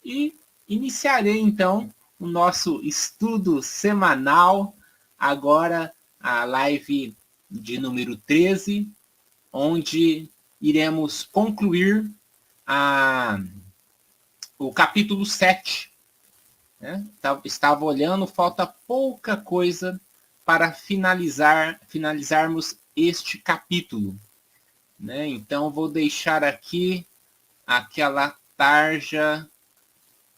E iniciarei, então, o nosso estudo semanal, agora a live de número 13, onde iremos concluir o capítulo 7. Né? Estava olhando, falta pouca coisa para finalizarmos este capítulo. Né? Então, vou deixar aqui aquela tarja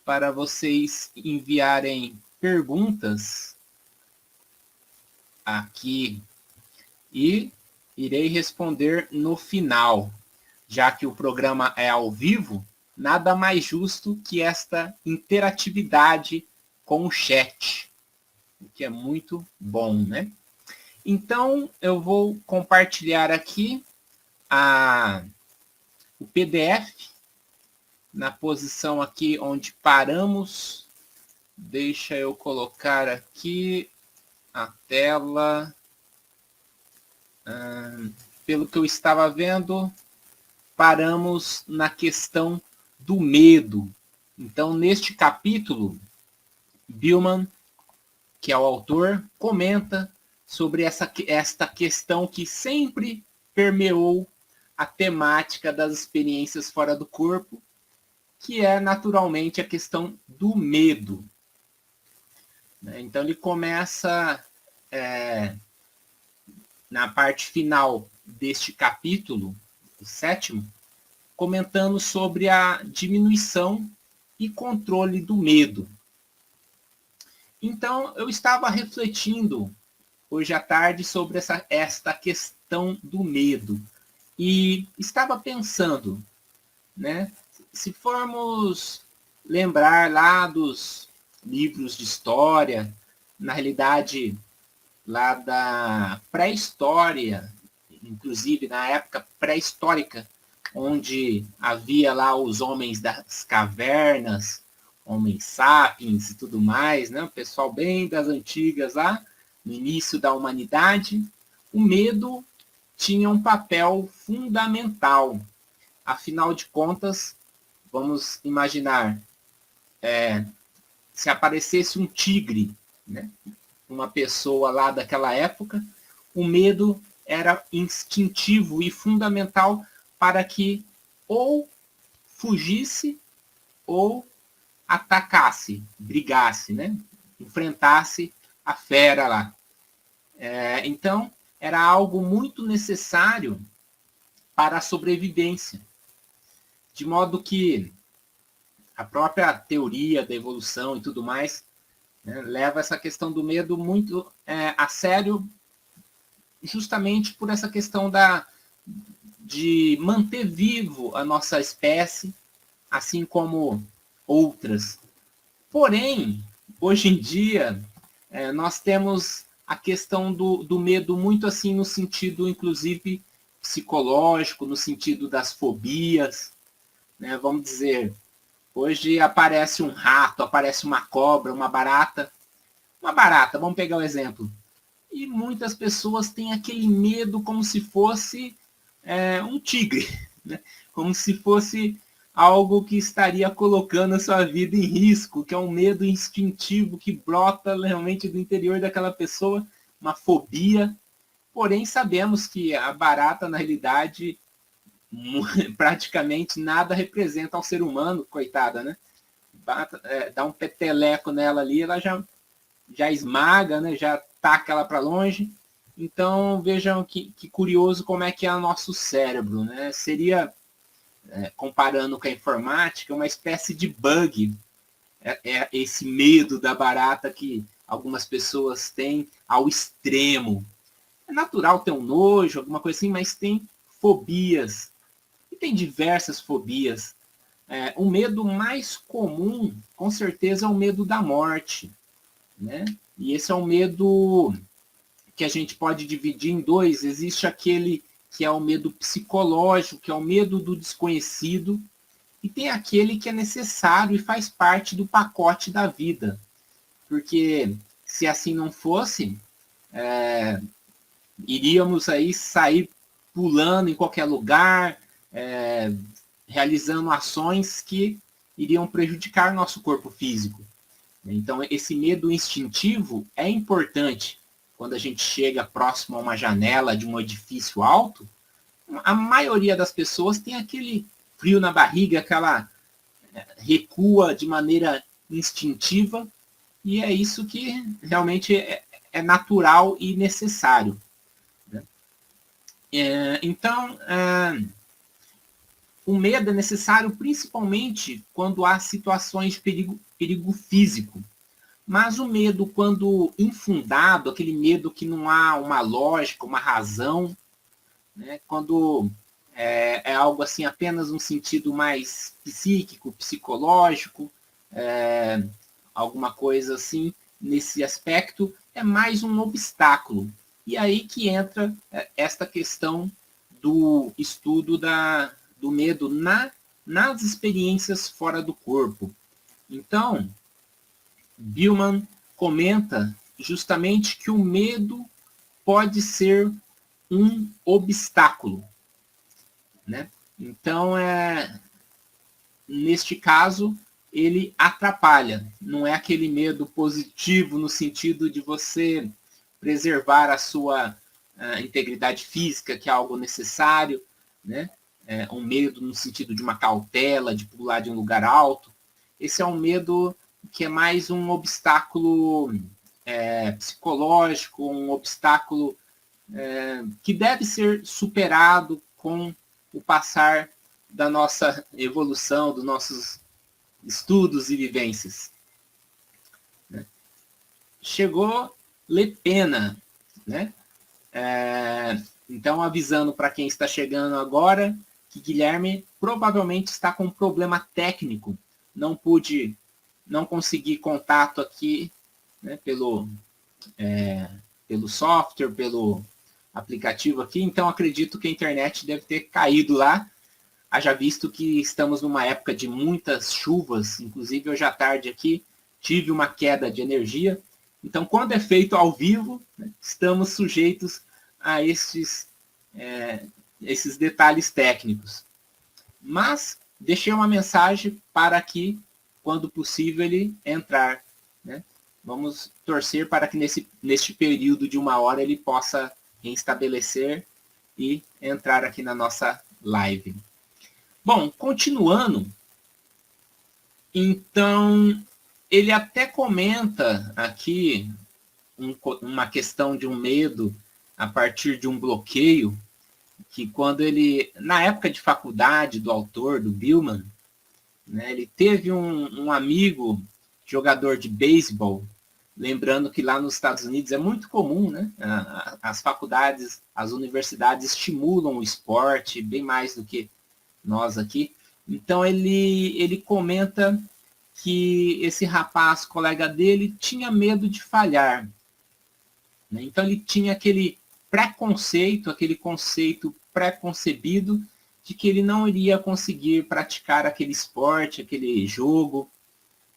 para vocês enviarem perguntas aqui e irei responder no final. Já que o programa é ao vivo, nada mais justo que esta interatividade com o chat, o que é muito bom, né? Então, eu vou compartilhar aqui o PDF na posição aqui onde paramos. Deixa eu colocar aqui a tela. Pelo que eu estava vendo, paramos na questão do medo. Então, neste capítulo, Billman, que é o autor, comenta sobre esta questão que sempre permeou a temática das experiências fora do corpo, que é naturalmente a questão do medo. Então ele começa na parte final deste capítulo, o 7º, comentando sobre a diminuição e controle do medo. Então eu estava refletindo hoje à tarde sobre esta questão do medo e estava pensando, né? Se formos lembrar lá dos livros de história, na realidade, lá da pré-história, inclusive na época pré-histórica, onde havia lá os homens das cavernas, homens sapiens e tudo mais, né? O pessoal bem das antigas lá, no início da humanidade, o medo tinha um papel fundamental. Afinal de contas, vamos imaginar, se aparecesse um tigre, né? Uma pessoa lá daquela época, o medo era instintivo e fundamental para que ou fugisse ou atacasse, brigasse, né? Enfrentasse a fera lá. Então, era algo muito necessário para a sobrevivência. De modo que a própria teoria da evolução e tudo mais, né, leva essa questão do medo muito a sério, justamente por essa questão de manter vivo a nossa espécie, assim como outras. Porém, hoje em dia, nós temos a questão do medo muito assim no sentido, inclusive, psicológico, no sentido das fobias, né? Vamos dizer, hoje aparece um rato, aparece uma cobra, uma barata, vamos pegar o exemplo. E muitas pessoas têm aquele medo como se fosse um tigre, né? Como se fosse algo que estaria colocando a sua vida em risco, que é um medo instintivo que brota realmente do interior daquela pessoa, uma fobia. Porém, sabemos que a barata, na realidade, praticamente nada representa ao ser humano, coitada, né? Dá um peteleco nela ali, ela já esmaga, né? Já taca ela para longe. Então, vejam que curioso como é que é o nosso cérebro, né? Seria, comparando com a informática, uma espécie de bug. Esse medo da barata que algumas pessoas têm ao extremo. É natural ter um nojo, alguma coisa assim, mas tem fobias. E tem diversas fobias. O medo mais comum, com certeza, é o medo da morte, né? E esse é um medo que a gente pode dividir em dois. Existe aquele que é o medo psicológico, que é o medo do desconhecido, e tem aquele que é necessário e faz parte do pacote da vida. Porque se assim não fosse, iríamos aí sair pulando em qualquer lugar, realizando ações que iriam prejudicar nosso corpo físico. Então, esse medo instintivo é importante. Quando a gente chega próximo a uma janela de um edifício alto, a maioria das pessoas tem aquele frio na barriga, aquela recua de maneira instintiva, e é isso que realmente é natural e necessário. Então, o medo é necessário principalmente quando há situações de perigo físico. Mas o medo, quando infundado, aquele medo que não há uma lógica, uma razão, né? Quando é algo assim apenas um sentido mais psíquico, psicológico, alguma coisa assim nesse aspecto, é mais um obstáculo. E aí que entra esta questão do estudo do medo nas experiências fora do corpo. Então, Billman comenta justamente que o medo pode ser um obstáculo, né? Então, neste caso, ele atrapalha. Não é aquele medo positivo no sentido de você preservar a sua integridade física, que é algo necessário, né? Um medo no sentido de uma cautela, de pular de um lugar alto. Esse é um medo que é mais um obstáculo psicológico, um obstáculo que deve ser superado com o passar da nossa evolução, dos nossos estudos e vivências. Chegou Le Pena, né? Então, avisando para quem está chegando agora que Guilherme provavelmente está com um problema técnico. Não consegui contato aqui, né, pelo software, pelo aplicativo aqui. Então, acredito que a internet deve ter caído lá. Haja visto que estamos numa época de muitas chuvas. Inclusive, hoje à tarde aqui, tive uma queda de energia. Então, quando é feito ao vivo, né, estamos sujeitos a esses detalhes técnicos. Mas deixei uma mensagem para que, quando possível, ele entrar. Né? Vamos torcer para que neste período de 1 hora ele possa restabelecer e entrar aqui na nossa live. Bom, continuando, então, ele até comenta aqui uma questão de um medo a partir de um bloqueio, que quando ele, na época de faculdade do autor, do Billman, né, ele teve um amigo jogador de beisebol, lembrando que lá nos Estados Unidos é muito comum, né, as faculdades, as universidades estimulam o esporte bem mais do que nós aqui. Então ele comenta que esse rapaz, colega dele, tinha medo de falhar. Né? Então ele tinha aquele preconceito, aquele conceito pré-concebido de que ele não iria conseguir praticar aquele esporte, aquele jogo,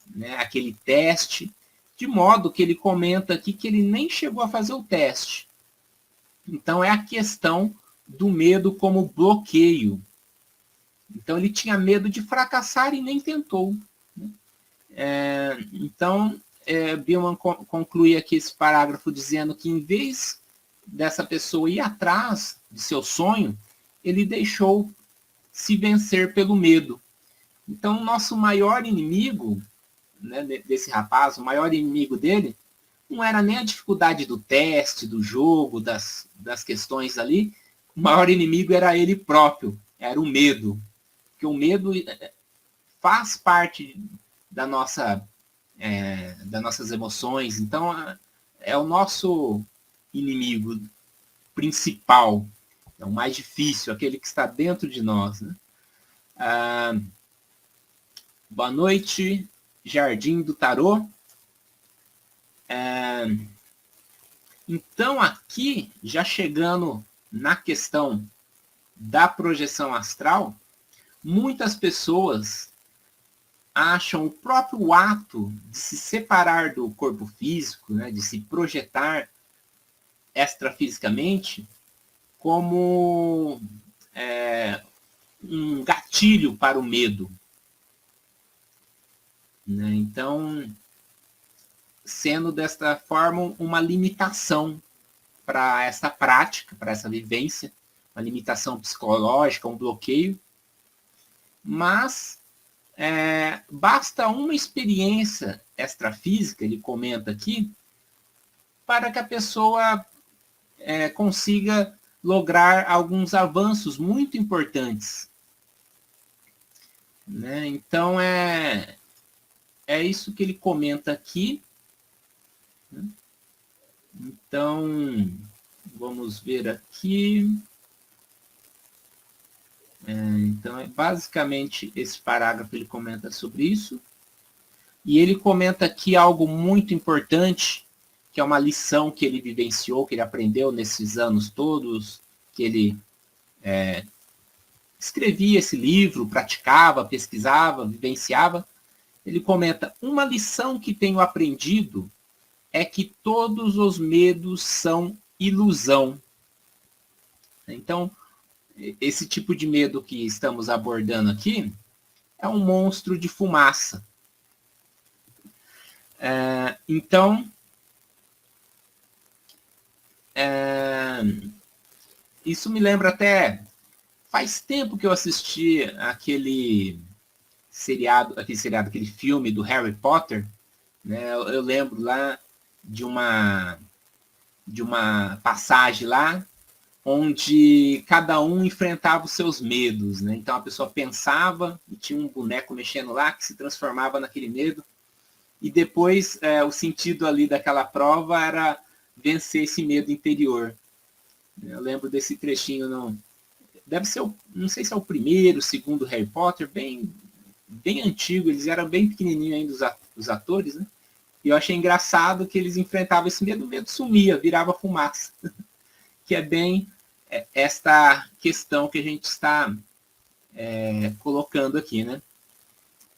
né, aquele teste, de modo que ele comenta aqui que ele nem chegou a fazer o teste. Então é a questão do medo como bloqueio. Então ele tinha medo de fracassar e nem tentou. Né? Então, Billman conclui aqui esse parágrafo dizendo que, em vez dessa pessoa ir atrás de seu sonho, ele deixou se vencer pelo medo. Então, o nosso maior inimigo, né, desse rapaz, o maior inimigo dele, não era nem a dificuldade do teste, do jogo, das questões ali. O maior inimigo era ele próprio, era o medo. Porque o medo faz parte das nossas emoções. Então, é o nosso inimigo principal, é o mais difícil, aquele que está dentro de nós. Né? Boa noite, Jardim do Tarô. Então, aqui, já chegando na questão da projeção astral, muitas pessoas acham o próprio ato de se separar do corpo físico, né, de se projetar extrafisicamente, como um gatilho para o medo. né? Então, sendo desta forma uma limitação para essa prática, para essa vivência, uma limitação psicológica, um bloqueio, mas basta uma experiência extrafísica, ele comenta aqui, para que a pessoa consiga lograr alguns avanços muito importantes, né? Então, é isso que ele comenta aqui. Então, vamos ver aqui. Então, basicamente, esse parágrafo ele comenta sobre isso. E ele comenta aqui algo muito importante, que é uma lição que ele vivenciou, que ele aprendeu nesses anos todos, que ele escrevia esse livro, praticava, pesquisava, vivenciava. Ele comenta: uma lição que tenho aprendido é que todos os medos são ilusão. Então, esse tipo de medo que estamos abordando aqui é um monstro de fumaça. Então, isso me lembra até... Faz tempo que eu assisti aquele filme do Harry Potter, né? Eu lembro lá de uma passagem lá, onde cada um enfrentava os seus medos, né? Então a pessoa pensava e tinha um boneco mexendo lá que se transformava naquele medo, e depois o sentido ali daquela prova era vencer esse medo interior. Eu lembro desse trechinho, deve ser, não sei se é o primeiro, o segundo Harry Potter, bem antigo, eles eram bem pequenininhos ainda, os atores, né? E eu achei engraçado que eles enfrentavam esse medo, o medo sumia, virava fumaça. Que é bem esta questão que a gente está colocando aqui, né?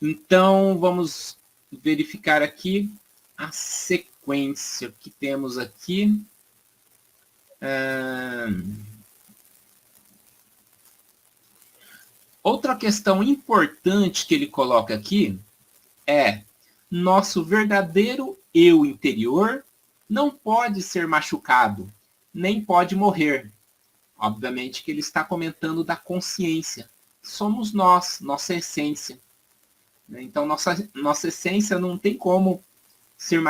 Então, vamos verificar aqui a sequência que temos aqui. Outra questão importante que ele coloca aqui é: nosso verdadeiro eu interior não pode ser machucado, nem pode morrer. Obviamente que ele está comentando da consciência. Somos nós, nossa essência. Então, nossa essência não tem como ser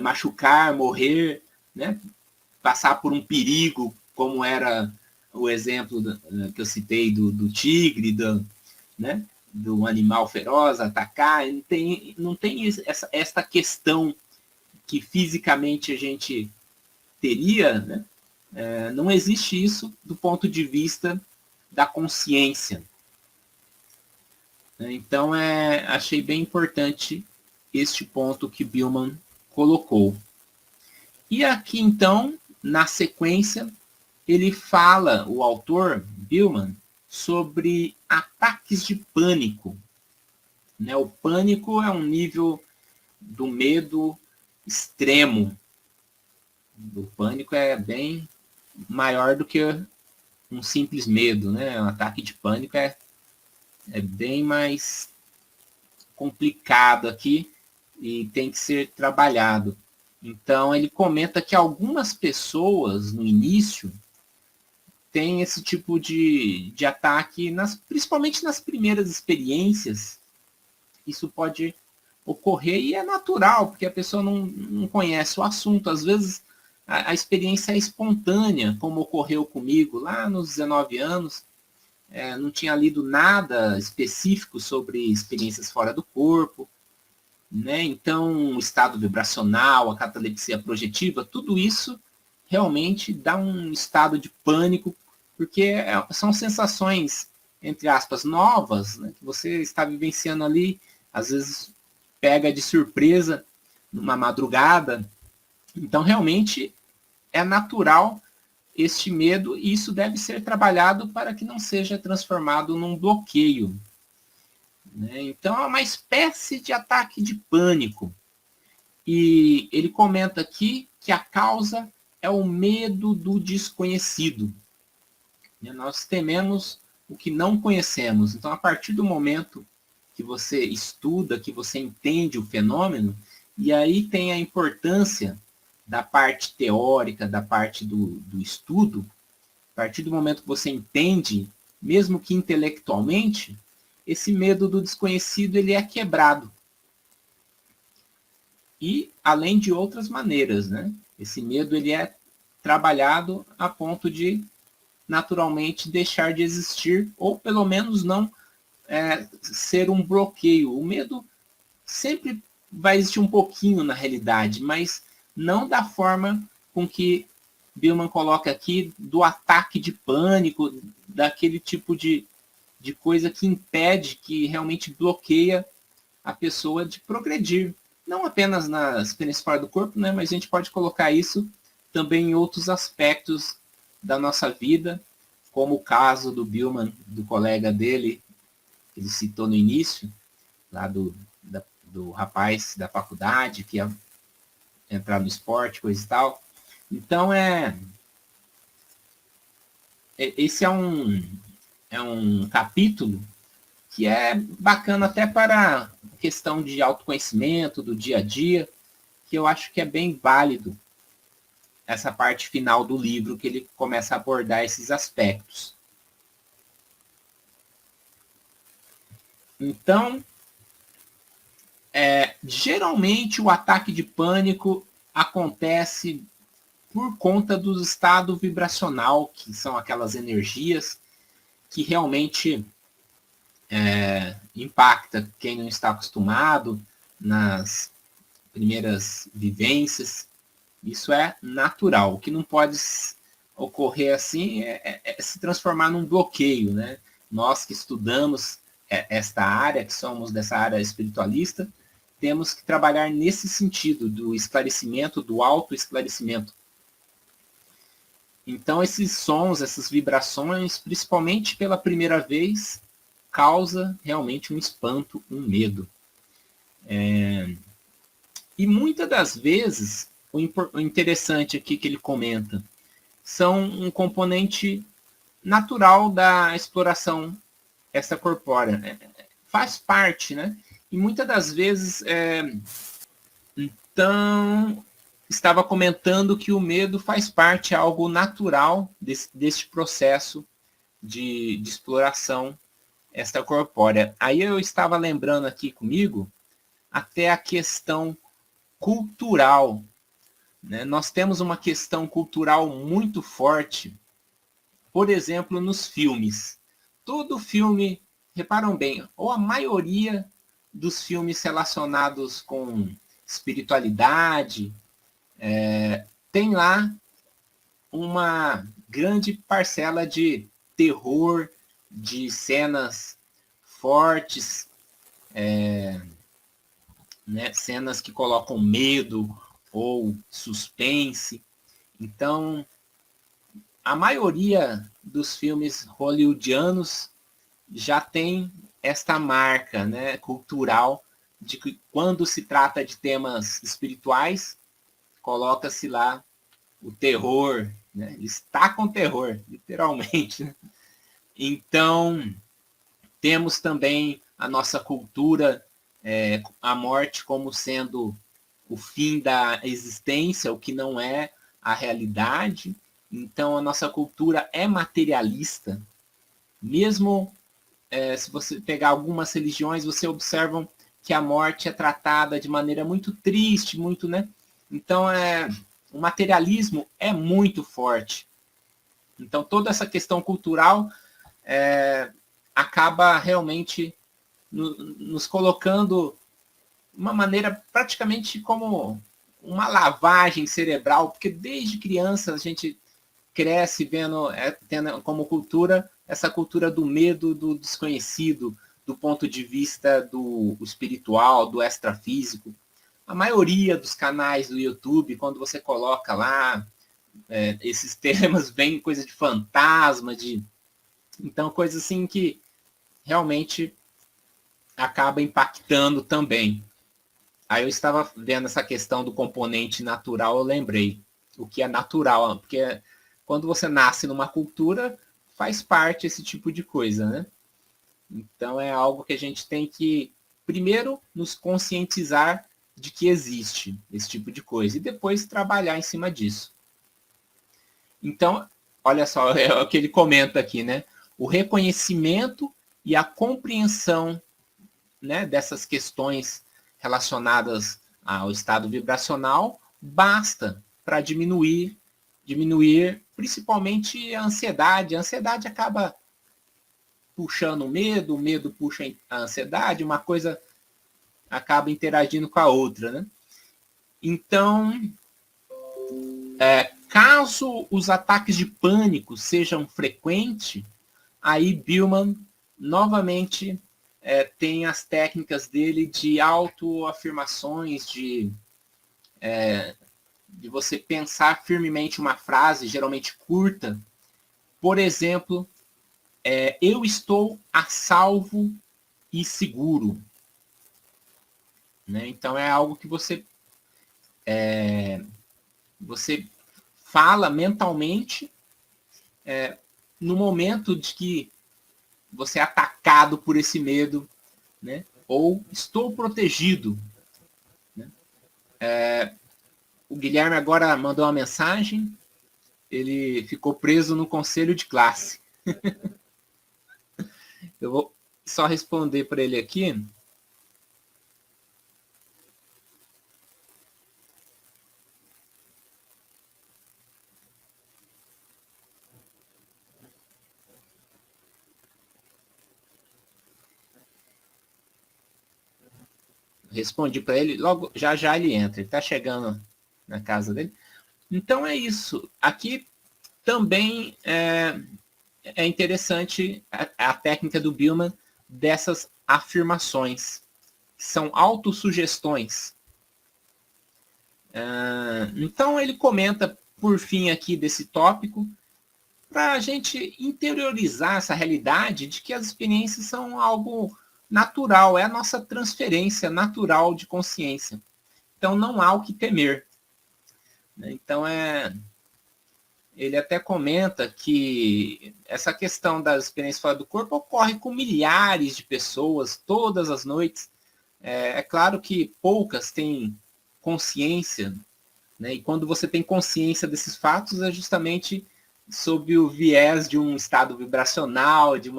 machucar, morrer, né? Passar por um perigo, como era o exemplo que eu citei do tigre, né? Do animal feroz atacar. Não tem esta questão que fisicamente a gente teria, né? Não existe isso do ponto de vista da consciência. Então, achei bem importante este ponto que Billman colocou. E aqui, então, na sequência, ele fala, o autor, Billman, sobre ataques de pânico. O pânico é um nível do medo extremo. O pânico é bem maior do que um simples medo, né? Um ataque de pânico é bem mais complicado aqui e tem que ser trabalhado. Então, ele comenta que algumas pessoas, no início, têm esse tipo de ataque, principalmente nas primeiras experiências. Isso pode ocorrer e é natural, porque a pessoa não conhece o assunto. Às vezes, a experiência é espontânea, como ocorreu comigo lá nos 19 anos. Não tinha lido nada específico sobre experiências fora do corpo, né? Então, o estado vibracional, a catalepsia projetiva, tudo isso realmente dá um estado de pânico, porque são sensações, entre aspas, novas, né? Que você está vivenciando ali, às vezes pega de surpresa numa madrugada. Então, realmente é natural este medo, e isso deve ser trabalhado para que não seja transformado num bloqueio. Então, é uma espécie de ataque de pânico. E ele comenta aqui que a causa é o medo do desconhecido. Nós tememos o que não conhecemos. Então, a partir do momento que você estuda, que você entende o fenômeno, e aí tem a importância da parte teórica, da parte do estudo. A partir do momento que você entende, mesmo que intelectualmente, esse medo do desconhecido ele é quebrado. E além de outras maneiras, né? Esse medo ele é trabalhado a ponto de naturalmente deixar de existir, ou pelo menos não ser um bloqueio. O medo sempre vai existir um pouquinho na realidade, mas não da forma com que Billman coloca aqui, do ataque de pânico, daquele tipo de coisa que impede, que realmente bloqueia a pessoa de progredir. Não apenas nas experiências fora do corpo, né, mas a gente pode colocar isso também em outros aspectos da nossa vida, como o caso do Billman, do colega dele, que ele citou no início, lá do rapaz da faculdade, que ia entrar no esporte, coisa e tal. Então, esse é um capítulo que é bacana até para a questão de autoconhecimento, do dia a dia, que eu acho que é bem válido essa parte final do livro, que ele começa a abordar esses aspectos. Então, geralmente o ataque de pânico acontece por conta do estado vibracional, que são aquelas energias que realmente impacta quem não está acostumado nas primeiras vivências. Isso é natural. O que não pode ocorrer assim é se transformar num bloqueio, né? Nós que estudamos esta área, que somos dessa área espiritualista, temos que trabalhar nesse sentido do esclarecimento, do autoesclarecimento. Então, esses sons, essas vibrações, principalmente pela primeira vez, causa realmente um espanto, um medo. E muitas das vezes, o interessante aqui que ele comenta, são um componente natural da exploração extracorpórea. Faz parte, né? E muitas das vezes, então, estava comentando que o medo faz parte, é algo natural deste processo de exploração extracorpórea. Aí eu estava lembrando aqui comigo até a questão cultural. Né? Nós temos uma questão cultural muito forte, por exemplo, nos filmes. Todo filme, reparam bem, ou a maioria dos filmes relacionados com espiritualidade, tem lá uma grande parcela de terror, de cenas fortes, né, cenas que colocam medo ou suspense. Então, a maioria dos filmes hollywoodianos já tem esta marca, né, cultural de que quando se trata de temas espirituais, coloca-se lá o terror, né? Está com terror, literalmente. Né? Então, temos também a nossa cultura, a morte como sendo o fim da existência, o que não é a realidade. Então, a nossa cultura é materialista. Mesmo se você pegar algumas religiões, você observa que a morte é tratada de maneira muito triste, muito, né? Então, o materialismo é muito forte. Então, toda essa questão cultural acaba realmente nos colocando uma maneira praticamente como uma lavagem cerebral, porque desde criança a gente cresce vendo, tendo como cultura, essa cultura do medo do desconhecido, do ponto de vista do espiritual, do extrafísico. A maioria dos canais do YouTube, quando você coloca lá, esses temas, vem coisa de fantasma, então coisa assim que realmente acaba impactando também. Aí eu estava vendo essa questão do componente natural, eu lembrei o que é natural, porque quando você nasce numa cultura, faz parte esse tipo de coisa, né? Então é algo que a gente tem que, primeiro, nos conscientizar de que existe esse tipo de coisa e depois trabalhar em cima disso. Então, olha só, é o que ele comenta aqui, né? O reconhecimento e a compreensão, né, dessas questões relacionadas ao estado vibracional basta para diminuir principalmente a ansiedade. A ansiedade acaba puxando o medo puxa a ansiedade, uma coisa acaba interagindo com a outra, né? Então, caso os ataques de pânico sejam frequentes, aí Billman novamente tem as técnicas dele de autoafirmações, de você pensar firmemente uma frase, geralmente curta. Por exemplo, eu estou a salvo e seguro. Né? Então é algo que você fala mentalmente no momento de que você é atacado por esse medo, né? Ou estou protegido. Né? O Guilherme agora mandou uma mensagem, ele ficou preso no conselho de classe. Eu vou só responder para ele aqui. Respondi para ele, logo já ele entra, ele está chegando na casa dele. Então é isso. Aqui também é interessante a técnica do Billman dessas afirmações, que são autossugestões. Então ele comenta, por fim, aqui desse tópico, para a gente interiorizar essa realidade de que as experiências são algo natural, é a nossa transferência natural de consciência. Então não há o que temer. Então ele até comenta que essa questão das experiências fora do corpo ocorre com milhares de pessoas todas as noites. É claro que poucas têm consciência, né? E quando você tem consciência desses fatos é justamente sob o viés de um estado vibracional, de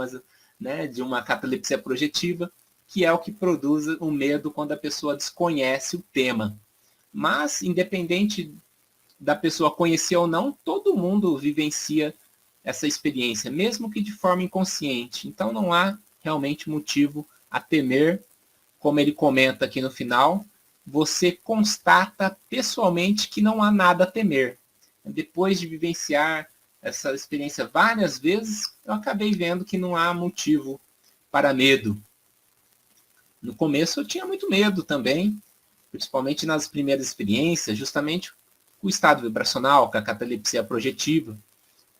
uma catalepsia projetiva, que é o que produz o medo quando a pessoa desconhece o tema. Mas, independente da pessoa conhecer ou não, todo mundo vivencia essa experiência, mesmo que de forma inconsciente. Então não há realmente motivo a temer, como ele comenta aqui no final, você constata pessoalmente que não há nada a temer. Depois de vivenciar essa experiência várias vezes, eu acabei vendo que não há motivo para medo. No começo eu tinha muito medo também, principalmente nas primeiras experiências, justamente o estado vibracional, com a catalepsia projetiva,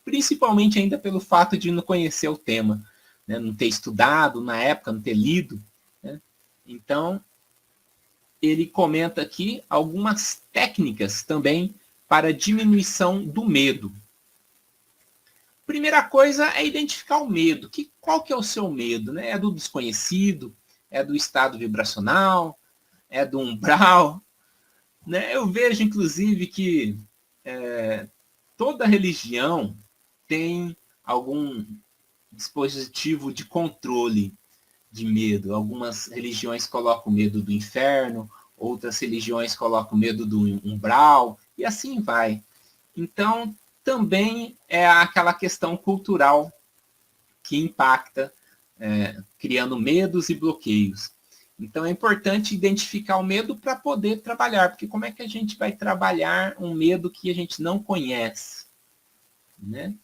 principalmente ainda pelo fato de não conhecer o tema, né? Não ter estudado na época, não ter lido. Né? Então, ele comenta aqui algumas técnicas também para diminuição do medo. Primeira coisa é identificar o medo. Qual que é o seu medo? Né? É do desconhecido? É do estado vibracional? É do umbral? Né? Eu vejo, inclusive, que toda religião tem algum dispositivo de controle de medo. Algumas religiões colocam medo do inferno, outras religiões colocam medo do umbral, e assim vai. Então, também é aquela questão cultural que impacta, criando medos e bloqueios. Então é importante identificar o medo para poder trabalhar, porque como é que a gente vai trabalhar um medo que a gente não conhece? Né?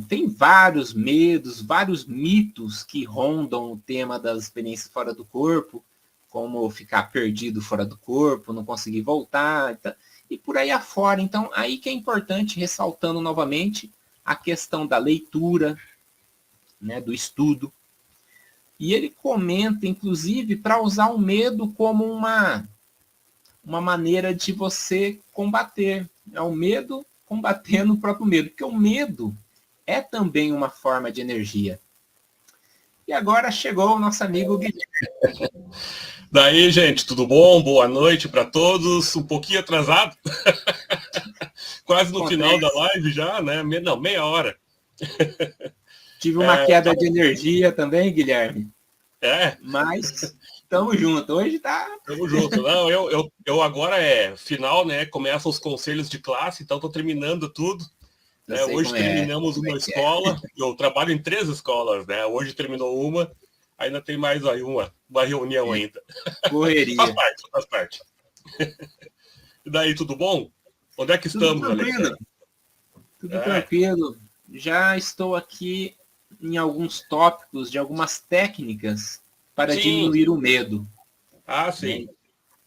Tem vários medos, vários mitos que rondam o tema das experiências fora do corpo, como ficar perdido fora do corpo, não conseguir voltar, e por aí afora. Então, aí que é importante, ressaltando novamente, a questão da leitura, né, do estudo. E ele comenta, inclusive, para usar o medo como uma maneira de você combater. É o medo combatendo o próprio medo, porque o medo é também uma forma de energia. E agora chegou o nosso amigo Guilherme. Daí, gente, tudo bom? Boa noite para todos. Um pouquinho atrasado. Quase no final da live já, né? Não, meia hora. Tive uma queda de energia também, Guilherme. É. Mas tamo junto. Hoje tá... Tamo junto. Não, eu agora final, né? Começam os conselhos de classe, então tô terminando tudo. Hoje terminamos uma escola. Eu trabalho em 3 escolas, né? Hoje terminou uma, ainda tem mais aí uma reunião ainda. Correria. Faz parte. E daí, tudo bom? Onde é que estamos, tranquilo. Tudo tranquilo. Já estou aqui em alguns tópicos de algumas técnicas para diminuir o medo. Ah, sim.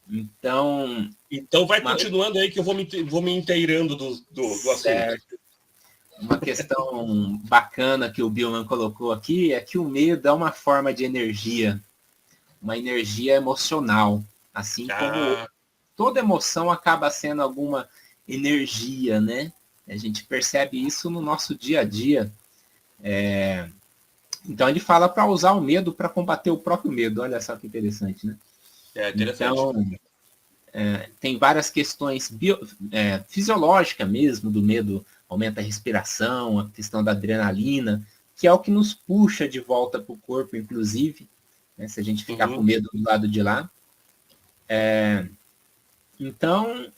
Então vai continuando aí que eu vou me inteirando do assunto. Uma questão bacana que o Billman colocou aqui é que o medo é uma forma de energia, uma energia emocional, assim como toda emoção acaba sendo alguma energia, né? A gente percebe isso no nosso dia a dia. Então ele fala para usar o medo para combater o próprio medo. Olha só que interessante, né? Interessante. Então, tem várias questões fisiológicas mesmo do medo. Aumenta a respiração, a questão da adrenalina, que é o que nos puxa de volta para o corpo, inclusive, né, se a gente ficar com medo do lado de lá. Então,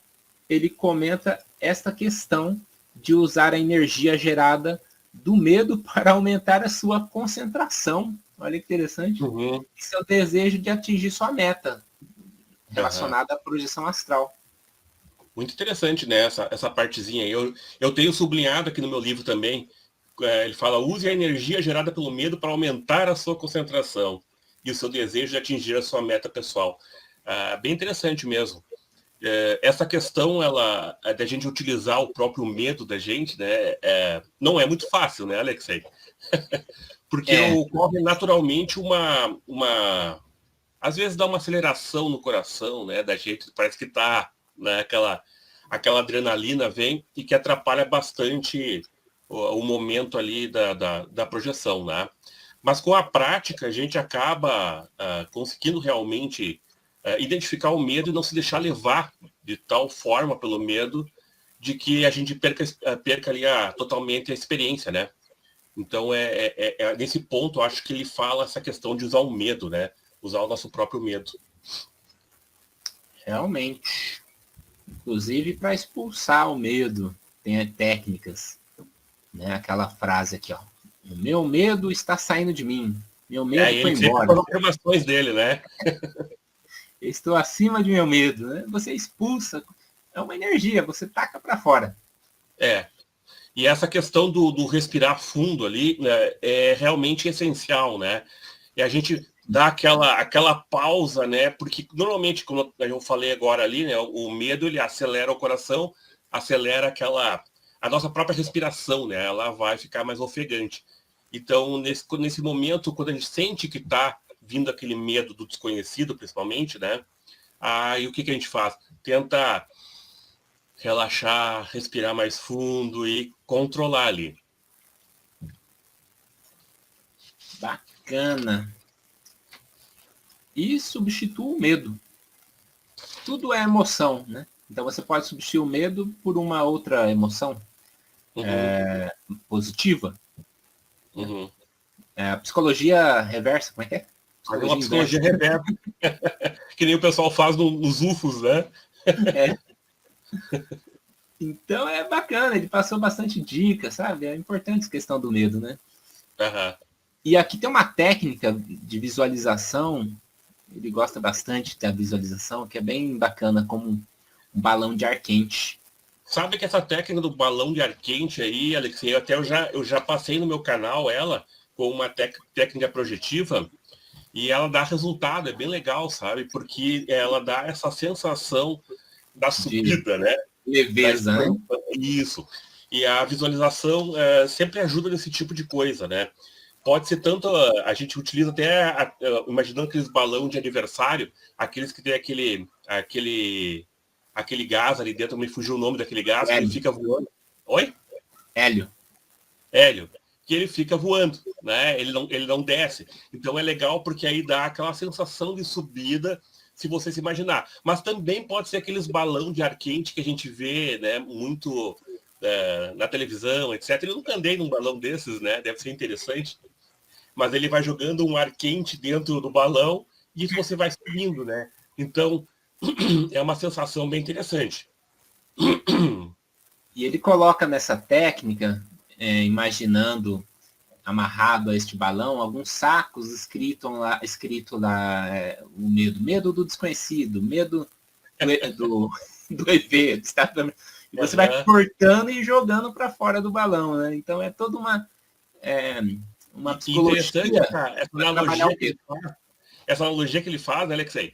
ele comenta esta questão de usar a energia gerada do medo para aumentar a sua concentração. Olha que interessante. E seu desejo de atingir sua meta relacionada à projeção astral. Muito interessante, né? Essa partezinha aí. Eu tenho sublinhado aqui no meu livro também. Ele fala: use a energia gerada pelo medo para aumentar a sua concentração e o seu desejo de atingir a sua meta pessoal. Bem interessante mesmo. Essa questão da gente utilizar o próprio medo da gente, né? Não é muito fácil, né, Alexei? Porque ocorre naturalmente às vezes dá uma aceleração no coração, né, da gente, parece que tá, né, aquela adrenalina vem e que atrapalha bastante o momento ali da projeção, né? Mas com a prática a gente acaba conseguindo realmente identificar o medo e não se deixar levar de tal forma pelo medo de que a gente perca ali totalmente a experiência, né? Então nesse ponto eu acho que ele fala essa questão de usar o medo, né? Usar o nosso próprio medo. Realmente. Inclusive para expulsar o medo, tem técnicas. Né? Aquela frase aqui, ó. O meu medo está saindo de mim. Meu medo foi embora. As afirmações dele, né? Estou acima de meu medo. Né? Você expulsa. É uma energia, você taca para fora. E essa questão do respirar fundo ali, né, é realmente essencial, né? E a gente dá aquela pausa, né? Porque normalmente, como eu falei agora ali, né? O medo, ele acelera o coração, acelera a nossa própria respiração, né? Ela vai ficar mais ofegante. Então, nesse momento, quando a gente sente que está vindo aquele medo do desconhecido, principalmente, né? Aí o que a gente faz? Tenta relaxar, respirar mais fundo e controlar ali. Bacana. E substitua o medo. Tudo é emoção, né? Então você pode substituir o medo por uma outra emoção positiva. Psicologia reversa, como é que é? Uma psicologia reversa. Que nem o pessoal faz nos UFOs, né? Então é bacana, ele passou bastante dicas, sabe? É importante essa questão do medo, né? E aqui tem uma técnica de visualização, ele gosta bastante da visualização, que é bem bacana, como um balão de ar quente. Sabe que essa técnica do balão de ar quente aí, Alexei, eu já passei no meu canal ela com uma técnica projetiva e ela dá resultado, é bem legal, sabe? Porque ela dá essa sensação da subida, né? Leveza, né? Isso. E a visualização sempre ajuda nesse tipo de coisa, né? Pode ser tanto, a gente utiliza até, imaginando aqueles balão de aniversário, aqueles que tem aquele gás ali dentro, me fugiu o nome daquele gás, que ele fica voando. Oi? Hélio. que ele fica voando, né? Ele não desce. Então é legal porque aí dá aquela sensação de subida, se você se imaginar. Mas também pode ser aqueles balão de ar quente que a gente vê, né, muito na televisão, etc. Eu nunca andei num balão desses, né? Deve ser interessante. Mas ele vai jogando um ar quente dentro do balão e isso você vai subindo, né? Então, é uma sensação bem interessante. E ele coloca nessa técnica, imaginando amarrado a este balão, alguns sacos escrito lá o medo do desconhecido, medo do EV, do estado. E você vai cortando e jogando para fora do balão, né? Então é toda uma psicologia. Interessante essa analogia que ele faz, né, Alexei?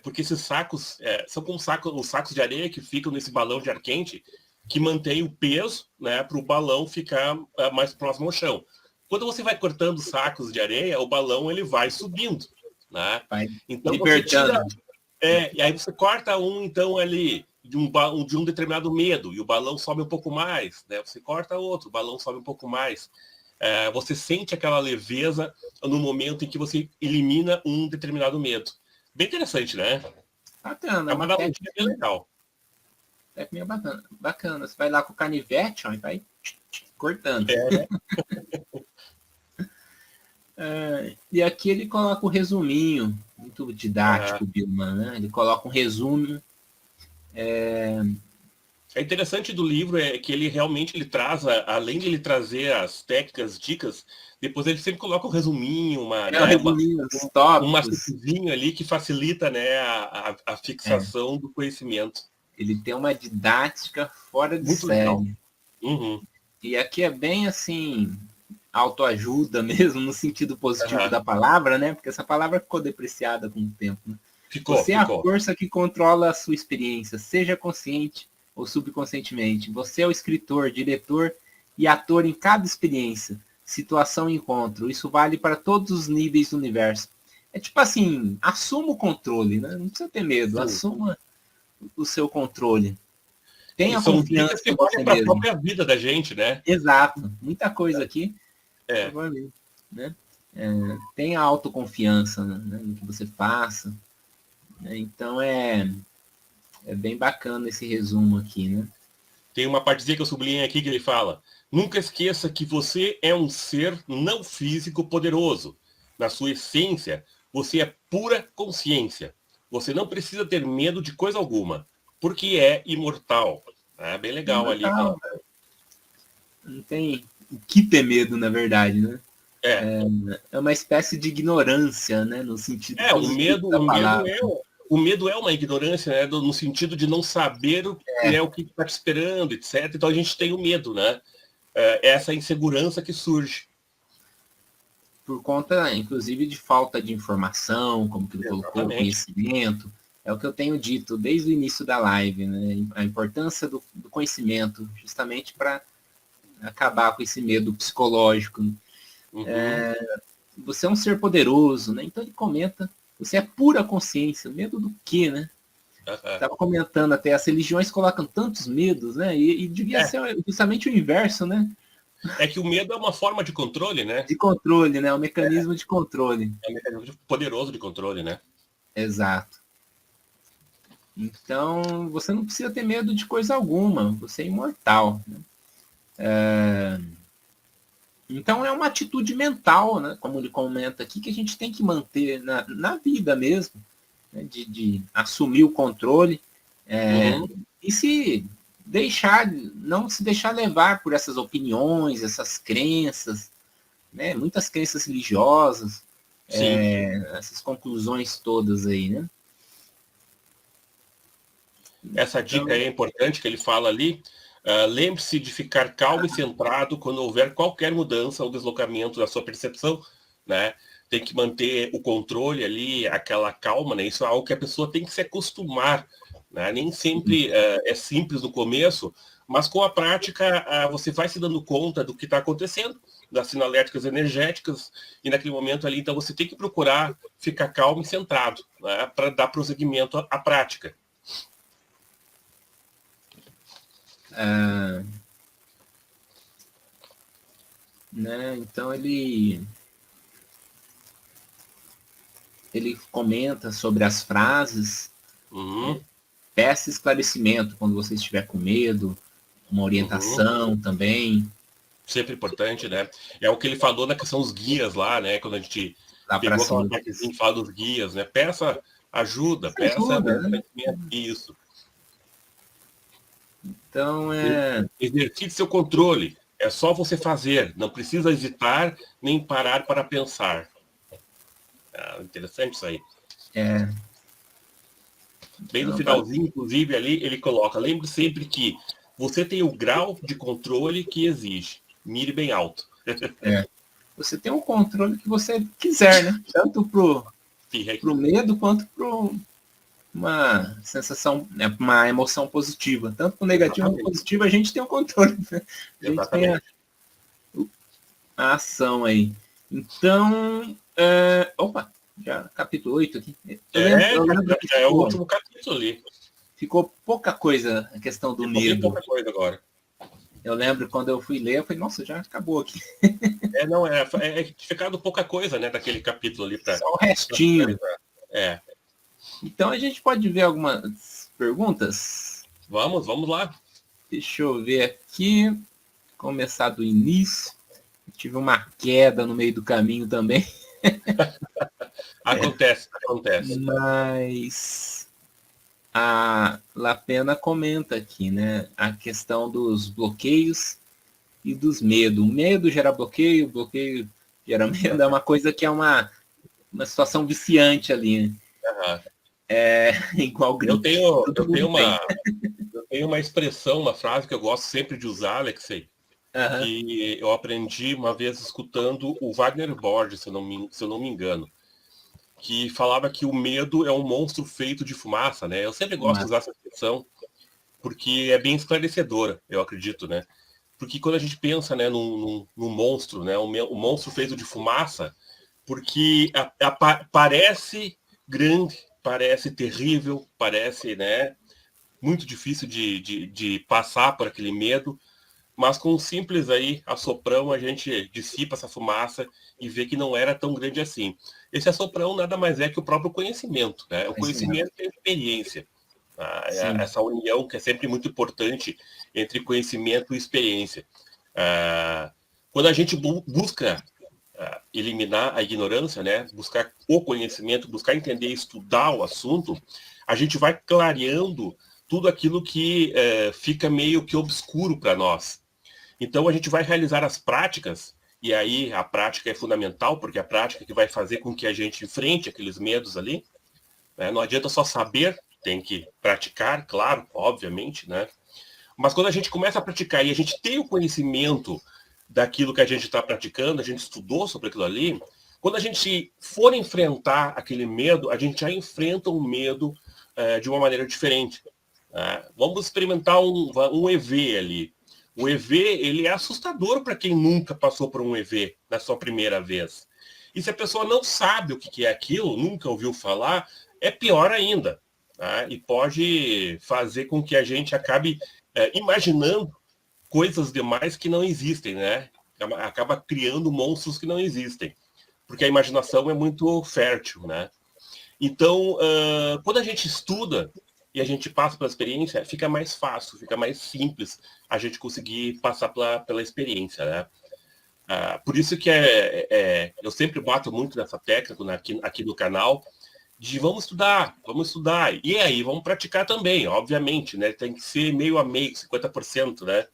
Porque esses sacos são como os sacos de areia que ficam nesse balão de ar quente que mantém o peso, né, para o balão ficar mais próximo ao chão. Quando você vai cortando sacos de areia, o balão ele vai subindo, né? Então você tira, e aí você corta então ali de um determinado medo e o balão sobe um pouco mais, né? Você corta outro, o balão sobe um pouco mais. Você sente aquela leveza no momento em que você elimina um determinado medo. Bem interessante, né? Bacana. É uma analogia bem legal. Técnica bacana. Você vai lá com o canivete, ó, e vai cortando. E aqui ele coloca o resuminho, muito didático, Billman, né? Ele coloca um resumo. É interessante do livro que ele realmente traz, além de ele trazer as técnicas, dicas, depois ele sempre coloca um resuminho, um macetezinho ali que facilita, né, a fixação do conhecimento. Ele tem uma didática fora de série. Uhum. E aqui é bem assim, autoajuda mesmo, no sentido positivo da palavra, né? Porque essa palavra ficou depreciada com o tempo. Né? Você é a força que controla a sua experiência, seja consciente ou subconscientemente. Você é o escritor, diretor e ator em cada experiência, situação e encontro. Isso vale para todos os níveis do universo. É tipo assim, assuma o controle, né? Não precisa ter medo, assuma o seu controle. Tenha confiança em você mesmo. A própria vida da gente, né? Exato. Muita coisa aqui. Né? Tenha autoconfiança, né, no que você faça. Né? Então é bem bacana esse resumo aqui, né? Tem uma partezinha que eu sublinhei aqui que ele fala: nunca esqueça que você é um ser não físico poderoso. Na sua essência, você é pura consciência. Você não precisa ter medo de coisa alguma, porque é imortal. É bem legal ali. Não tem o que ter medo, na verdade, né? É uma espécie de ignorância, né? No sentido positivo da palavra. O medo é uma ignorância, né? No sentido de não saber o que está te esperando, etc. Então a gente tem o medo, né? Essa insegurança que surge. Por conta, inclusive, de falta de informação, como que ele colocou, conhecimento. É o que eu tenho dito desde o início da live, né? A importância do conhecimento, justamente para acabar com esse medo psicológico. Uhum. Você é um ser poderoso, né? Então ele comenta, você é pura consciência. Medo do quê, né? Estava comentando até, as religiões colocam tantos medos, né? E devia ser justamente o inverso, né? É que o medo é uma forma de controle, né? De controle, né? Um mecanismo de controle. É um mecanismo poderoso de controle, né? Exato. Então, você não precisa ter medo de coisa alguma. Você é imortal. Né? Então, é uma atitude mental, né? Como ele comenta aqui, que a gente tem que manter na vida mesmo. Né? De assumir o controle. E não se deixar levar por essas opiniões, essas crenças, né? Muitas crenças religiosas, essas conclusões todas aí, né? Essa dica é importante que ele fala ali. Lembre-se de ficar calmo e centrado quando houver qualquer mudança ou deslocamento da sua percepção, né? Tem que manter o controle ali, aquela calma, né? Isso é algo que a pessoa tem que se acostumar, né? Nem sempre é simples no começo, mas com a prática você vai se dando conta do que está acontecendo, das sinaléticas energéticas, e naquele momento ali, então você tem que procurar ficar calmo e centrado, né? Para dar prosseguimento à prática. né? Então ele comenta sobre as frases, Uhum, peça esclarecimento quando você estiver com medo, uma uhum. orientação também, Sempre importante, né? É o que ele falou na questão dos guias lá, né? Quando a gente lá para pegou aquela cima. partezinha que fala dos guias, né? Peça ajuda, peça Ajuda, né? isso. Então é Exercite seu controle. É só você fazer. Não precisa hesitar nem parar para pensar. Ah, interessante isso aí. é, Bem no então, finalzinho, inclusive, ali ele coloca: lembre sempre que você tem o grau de controle que exige. Mire bem alto. você tem o controle que você quiser, né? Tanto pro medo quanto pro uma sensação, né, uma emoção positiva. Tanto pro negativo quanto pro Exatamente. positivo, a gente tem o controle. Né? A gente tem Exatamente. a ação aí. Então, opa, já capítulo 8 aqui. Eu lembro que Já é o último capítulo ali. ficou pouca coisa a questão do Ficou bem medo. pouca coisa agora. Eu lembro quando eu fui ler, eu falei, nossa, já acabou aqui. Não, é ficado pouca coisa, né, daquele capítulo ali para Só o restinho. finalizar. É. Então a gente pode ver algumas perguntas. Vamos lá. Deixa eu ver aqui. Começar do início. Tive uma queda no meio do caminho também. Acontece. Mas a Lapena comenta aqui, né? A questão dos bloqueios e dos medos. O medo gera bloqueio, o bloqueio gera medo. É uma coisa que é uma situação viciante ali. Né? Aham. Igual Eu gripe. tenho, Todo eu tenho mundo tem. uma expressão, uma frase que eu gosto sempre de usar, Alexei, Uhum. que eu aprendi uma vez escutando o Wagner Borges, se eu não me engano, que falava que o medo é um monstro feito de fumaça, né? Eu sempre gosto de usar Mas, essa expressão porque é bem esclarecedora, eu acredito, né? Porque quando a gente pensa, né, num monstro, né, um monstro feito de fumaça, porque parece grande, parece terrível, parece, né, muito difícil de passar por aquele medo, mas com um simples aí assoprão a gente dissipa essa fumaça e vê que não era tão grande assim. Esse assoprão nada mais é que o próprio conhecimento, né? O conhecimento. conhecimento e a experiência. Sim. Essa união que é sempre muito importante entre conhecimento e experiência. Ah, quando a gente busca eliminar a ignorância, né? Buscar o conhecimento, buscar entender, estudar o assunto, a gente vai clareando tudo aquilo que fica meio que obscuro para nós. Então a gente vai realizar as práticas, e aí a prática é fundamental, porque é a prática que vai fazer com que a gente enfrente aqueles medos ali. Né? Não adianta só saber, tem que praticar, claro, obviamente, né? Mas quando a gente começa a praticar e a gente tem o conhecimento daquilo que a gente está praticando, a gente estudou sobre aquilo ali, quando a gente for enfrentar aquele medo, a gente já enfrenta o medo de uma maneira diferente. Vamos experimentar um EV ali. O EV, ele é assustador para quem nunca passou por um EV na sua primeira vez. E se a pessoa não sabe o que é aquilo, nunca ouviu falar, é pior ainda. Tá? E pode fazer com que a gente acabe imaginando coisas demais que não existem, né? Acaba criando monstros que não existem. Porque a imaginação é muito fértil, né? Então, quando a gente estuda e a gente passa pela experiência, fica mais fácil, fica mais simples a gente conseguir passar pela experiência, né? Por isso que eu sempre bato muito nessa tecla aqui no canal, de vamos estudar. E aí, vamos praticar também, obviamente, né? Tem que ser meio a meio, 50%, né?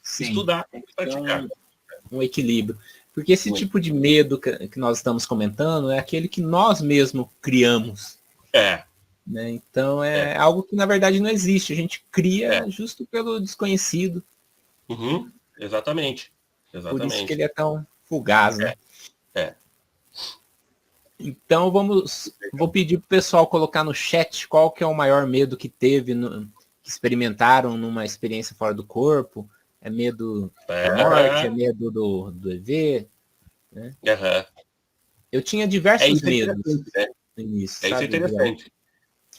Sim. Estudar Tem e que ter praticar. um equilíbrio. Porque esse Muito. tipo de medo que nós estamos comentando é aquele que nós mesmos criamos. É, Né? Então é, é algo que na verdade não existe. A gente é. cria justo pelo desconhecido. Uhum. Exatamente. Por isso que ele Exatamente. é tão fugaz, né? É. Então vou pedir pro pessoal colocar no chat qual que é o maior medo que teve, que experimentaram numa experiência fora do corpo. É medo da morte, é É. medo do EV, né? Aham. Eu tinha diversos Isso é medos interessante, né? no início, Isso é sabe? interessante.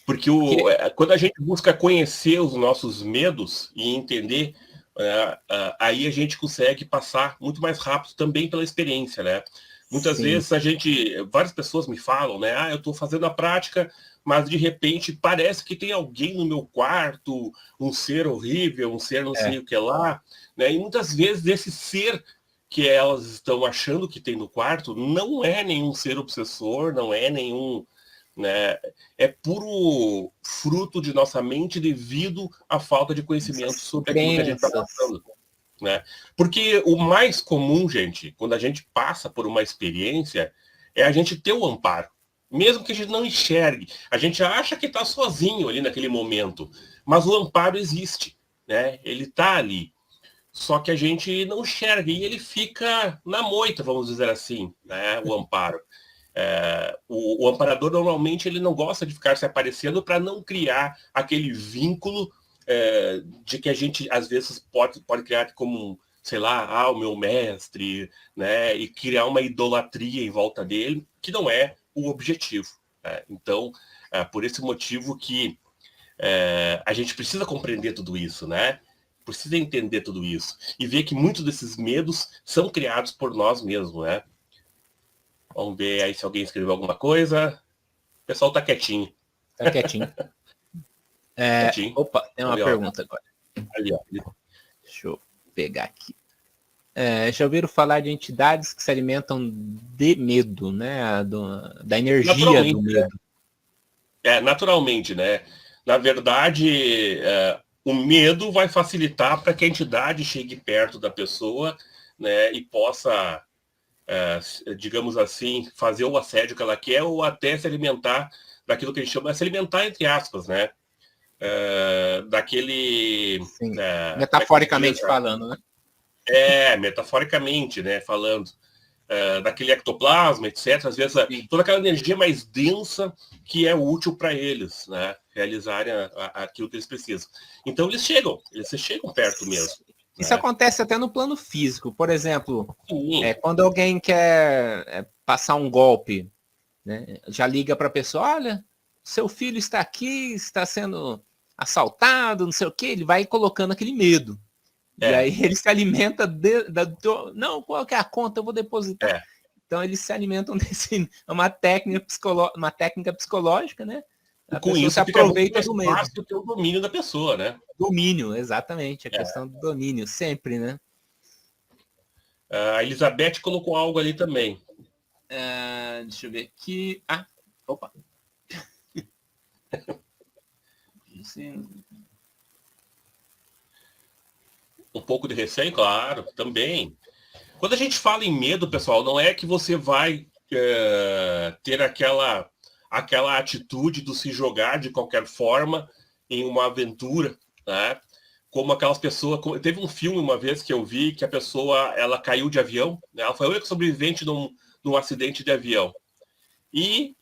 Porque Porque quando a gente busca conhecer os nossos medos e entender aí a gente consegue passar muito mais rápido também pela experiência, né? Muitas vezes várias pessoas me falam, né? Eu estou fazendo a prática, mas de repente parece que tem alguém no meu quarto, um ser horrível, um ser não sei o que lá, né? E muitas vezes esse ser que elas estão achando que tem no quarto não é nenhum ser obsessor, não é nenhum, né? É puro fruto de nossa mente devido à falta de conhecimento sobre aquilo que a gente está passando. Né? Porque o mais comum, gente, quando a gente passa por uma experiência, é a gente ter o amparo. Mesmo que a gente não enxergue. A gente acha que está sozinho ali naquele momento. Mas o amparo existe. Né? Ele está ali. Só que a gente não enxerga. E ele fica na moita, vamos dizer assim, né? O amparo. O amparador, normalmente, ele não gosta de ficar se aparecendo para não criar aquele vínculo de que a gente, às vezes, pode criar como, sei lá, o meu mestre, né? E criar uma idolatria em volta dele, que não é o objetivo. Né? Então, por esse motivo que a gente precisa compreender tudo isso, né? Precisa entender tudo isso. E ver que muitos desses medos são criados por nós mesmos, né? Vamos ver aí se alguém escreveu alguma coisa. O pessoal tá quietinho. Tá quietinho. Opa, tem uma pergunta agora. Ali, ó. Deixa eu pegar aqui. Já ouviram falar de entidades que se alimentam de medo, né? Da energia do medo. Naturalmente, né? Na verdade, o medo vai facilitar para que a entidade chegue perto da pessoa, né? E possa, digamos assim, fazer o assédio que ela quer ou até se alimentar daquilo que a gente chama, se alimentar entre aspas, né? Daquele... Sim, metaforicamente falando, né? Metaforicamente, né? Falando. Daquele ectoplasma, etc. Às vezes toda aquela energia mais densa que é útil para eles, né? Realizarem aquilo que eles precisam. Então eles chegam perto mesmo. Isso acontece até no plano físico. Por exemplo, quando alguém quer passar um golpe, né? Já liga para a pessoa, olha, seu filho está aqui, está sendo assaltado, não sei o quê, ele vai colocando aquele medo. E aí ele se alimenta não, qual que é a conta? Eu vou depositar. Então eles se alimentam desse... É uma técnica psicológica, né? A com pessoa isso se aproveita do medo. Fácil ter o domínio da pessoa, né? Domínio, exatamente. A questão do domínio, sempre, né? A Elizabeth colocou algo ali também. Deixa eu ver aqui. Opa. Um pouco de receio, claro, também. Quando a gente fala em medo, pessoal, não é que você vai ter aquela atitude de se jogar de qualquer forma em uma aventura, né? Como aquelas pessoas... Teve um filme uma vez que eu vi que a pessoa ela caiu de avião, né? Ela foi a única sobrevivente num acidente de avião. E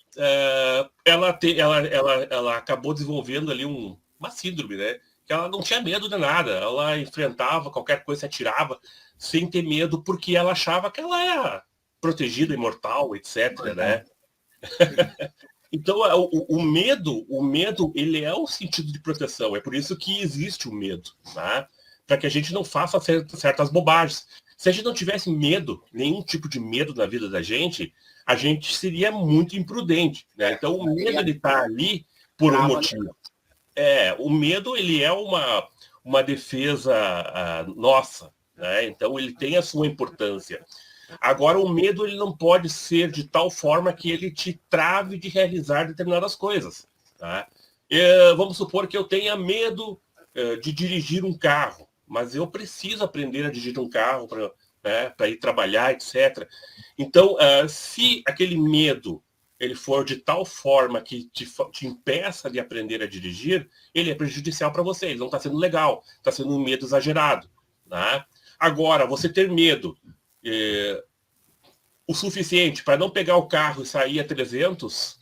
ela acabou desenvolvendo ali uma síndrome, né? Que ela não tinha medo de nada. Ela enfrentava qualquer coisa, se atirava sem ter medo, porque ela achava que ela era protegida, imortal, etc. Né? Então, o medo, ele é o sentido de proteção. É por isso que existe o medo, tá? Para que a gente não faça certas bobagens. Se a gente não tivesse medo, nenhum tipo de medo na vida da gente, a gente seria muito imprudente. Né? Então, o medo, ele está ali por um motivo. O medo, ele é uma defesa nossa. Né? Então, ele tem a sua importância. Agora, o medo, ele não pode ser de tal forma que ele te trave de realizar determinadas coisas. Tá? Vamos supor que eu tenha medo de dirigir um carro, mas eu preciso aprender a dirigir um carro para ir trabalhar, etc. Então, se aquele medo ele for de tal forma que te impeça de aprender a dirigir, ele é prejudicial para você, ele não está sendo legal, está sendo um medo exagerado. Tá? Agora, você ter medo o suficiente para não pegar o carro e sair a 300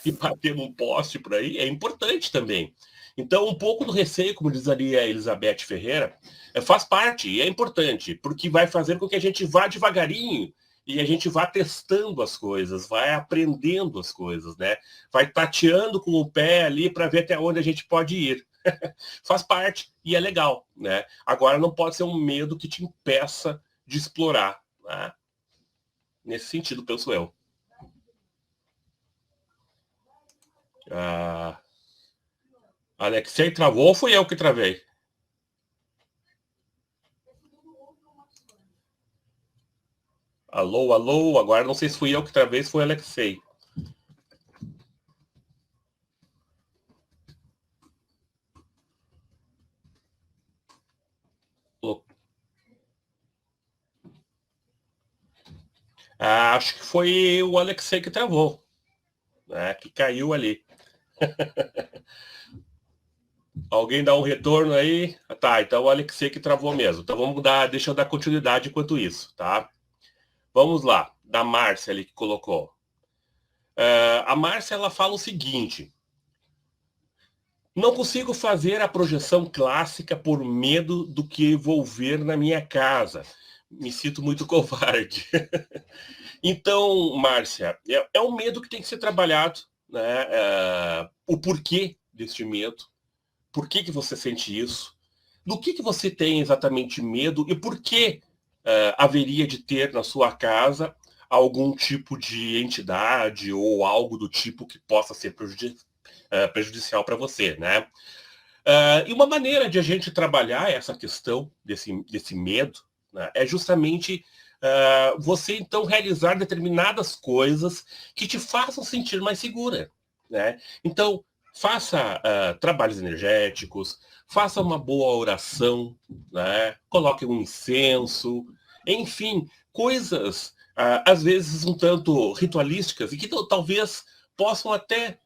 e bater num poste por aí, é importante também. Então, um pouco do receio, como diz ali a Elizabeth Ferreira, faz parte e é importante, porque vai fazer com que a gente vá devagarinho e a gente vá testando as coisas, vai aprendendo as coisas, né? Vai tateando com o pé ali para ver até onde a gente pode ir. Faz parte e é legal, né? Agora não pode ser um medo que te impeça de explorar, né? Nesse sentido, penso eu. Alexei travou ou fui eu que travei? Alô, alô, agora não sei se fui eu que travei, se foi o Alexei. Acho que foi o Alexei que travou, né? Que caiu ali. Alguém dá um retorno aí? Tá, então o Alexei que travou mesmo. Então vamos dar, deixa eu dar continuidade enquanto isso, tá? Vamos lá, da Márcia ali que colocou. A Márcia, ela fala o seguinte: não consigo fazer a projeção clássica por medo do que vou ver na minha casa. Me sinto muito covarde. Então, Márcia, é um medo que tem que ser trabalhado, né? O porquê deste medo. Por que você sente isso? Do que você tem exatamente medo e por que haveria de ter na sua casa algum tipo de entidade ou algo do tipo que possa ser prejudicial para você, né? E uma maneira de a gente trabalhar essa questão desse medo, né, é justamente você, então, realizar determinadas coisas que te façam sentir mais segura, né? Então, faça trabalhos energéticos, faça uma boa oração, né? Coloque um incenso, enfim, coisas, às vezes, um tanto ritualísticas e que talvez possam até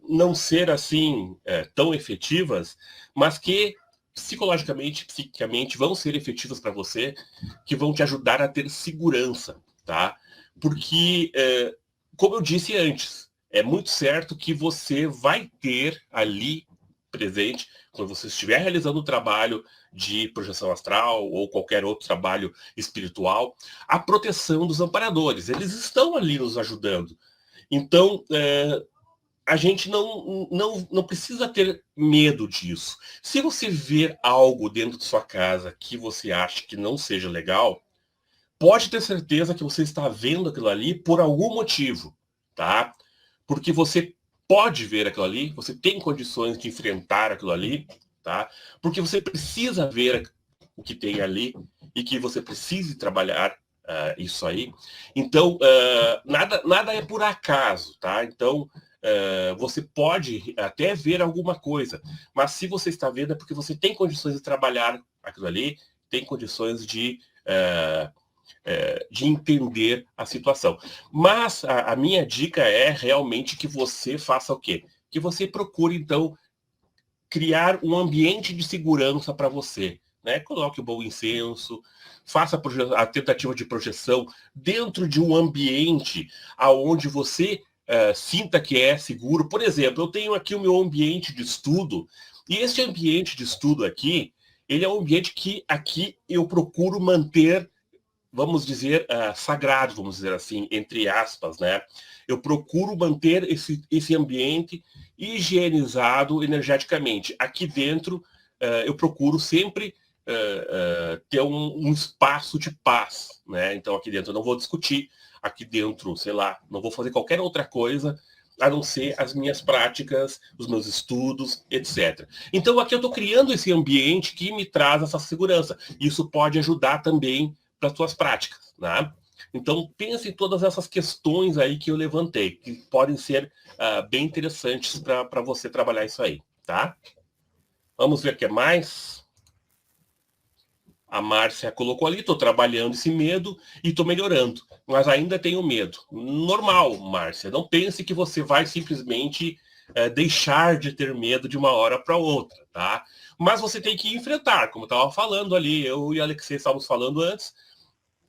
não ser assim tão efetivas, mas que psicologicamente, psiquicamente vão ser efetivas para você, que vão te ajudar a ter segurança, tá? Porque, como eu disse antes, é muito certo que você vai ter ali presente, quando você estiver realizando o trabalho de projeção astral ou qualquer outro trabalho espiritual, a proteção dos amparadores. Eles estão ali nos ajudando. Então, a gente não precisa ter medo disso. Se você ver algo dentro de sua casa que você acha que não seja legal, pode ter certeza que você está vendo aquilo ali por algum motivo, tá? Porque você pode ver aquilo ali, você tem condições de enfrentar aquilo ali, tá? Porque você precisa ver o que tem ali e que você precise trabalhar isso aí. Então, nada é por acaso, tá? Então, você pode até ver alguma coisa, mas se você está vendo é porque você tem condições de trabalhar aquilo ali, tem condições de entender a situação. Mas a minha dica é realmente que você faça o quê? Que você procure, então, criar um ambiente de segurança para você, né? Coloque um bom incenso, faça a tentativa de projeção dentro de um ambiente aonde você sinta que é seguro. Por exemplo, eu tenho aqui o meu ambiente de estudo, e esse ambiente de estudo aqui, ele é um ambiente que aqui eu procuro manter, vamos dizer, sagrado, vamos dizer assim, entre aspas, né? Eu procuro manter esse ambiente higienizado energeticamente. Aqui dentro, eu procuro sempre ter um espaço de paz, né? Então, aqui dentro eu não vou discutir, aqui dentro, sei lá, não vou fazer qualquer outra coisa a não ser as minhas práticas, os meus estudos, etc. Então, aqui eu estou criando esse ambiente que me traz essa segurança. Isso pode ajudar também para as suas práticas, né? Então, pense em todas essas questões aí que eu levantei, que podem ser bem interessantes para você trabalhar isso aí, tá? Vamos ver o que mais. A Márcia colocou ali, estou trabalhando esse medo e estou melhorando, mas ainda tenho medo. Normal, Márcia, não pense que você vai simplesmente deixar de ter medo de uma hora para outra, tá? Mas você tem que enfrentar, como eu estava falando ali, eu e a Alexei estávamos falando antes,